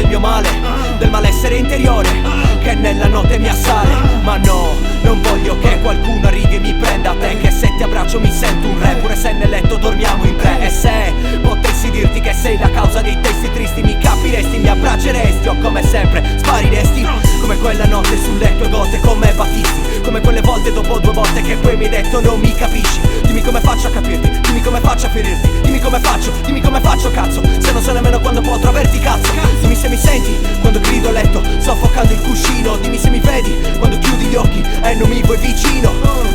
del mio male, del malessere interiore che nella notte mi assale. Ma no, non voglio che qualcuno arrivi e mi prenda a te, che se ti abbraccio mi sento un re, pure se nel letto dormiamo in tre. E se potessi dirti che sei la causa dei testi tristi, mi capiresti, mi abbracceresti o come sempre spariresti, come quella notte sulle tue gote, come battisti, come quelle volte dopo 2 volte che poi mi hai detto non mi capisci. Dimmi come faccio a capirti, dimmi come faccio a ferirti, dimmi come faccio cazzo, se non so nemmeno quando potrò averti cazzo. Dimmi se mi senti quando grido a letto soffocando il cuscino, dimmi se mi vedi quando chiudi gli occhi e non mi vuoi vicino.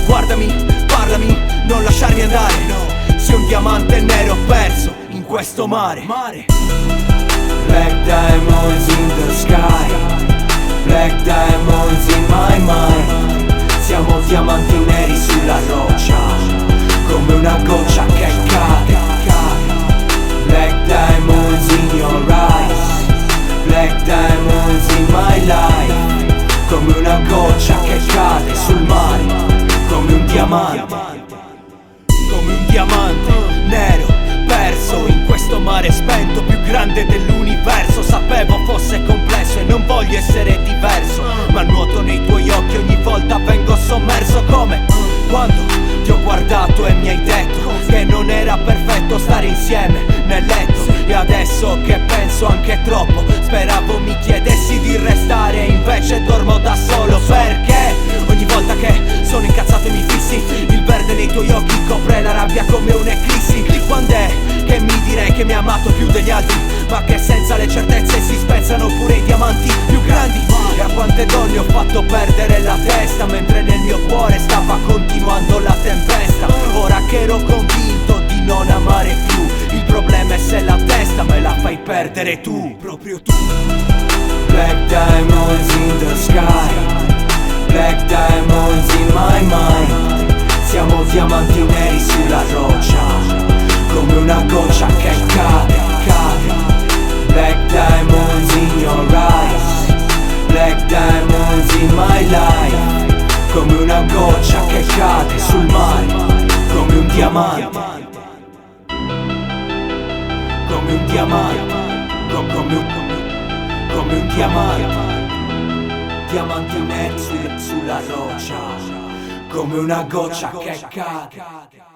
Guardami, parlami, non lasciarmi andare, sei un diamante nero perso in questo mare. Black diamonds in the sky, black diamonds in my mind. Siamo diamanti neri sulla roccia, come una goccia che cade. Black diamonds in your eyes, black diamonds in my life. Come una goccia che cade sul mare, come un diamante. Come un diamante nero perso in questo mare spento, più grande dell'universo. Sapevo fosse complesso e non voglio essere diverso, ma nuoto nei tuoi occhi, ogni volta vengo sommerso. Come quando ti ho guardato e mi hai detto che non era perfetto stare insieme nel letto. E adesso che penso anche troppo, speravo mi chiedessi di restare, invece dormo da solo. Perché ogni volta che sono incazzato e mi fissi, il verde nei tuoi occhi copre la rabbia come un'eclissi. Quando è che mi direi che mi ha amato più degli altri, ma che senza le certezze si spezzano pure i diamanti più grandi? E a quante donne ho fatto perdere la testa, mentre nel mio cuore stava continuando la tempesta. Ora che ero convinto di non amare più, il problema è se la testa me la fai perdere tu, proprio tu. Black diamonds in the sky, black diamonds in my mind. Siamo diamanti neri sulla roccia, come una goccia che cade. Black diamonds in your eyes, black diamonds in my life. Come una goccia che cade sul mare, come un diamante. Come un diamante, come un diamante. Diamanti neri sulla roccia, come una goccia che cade.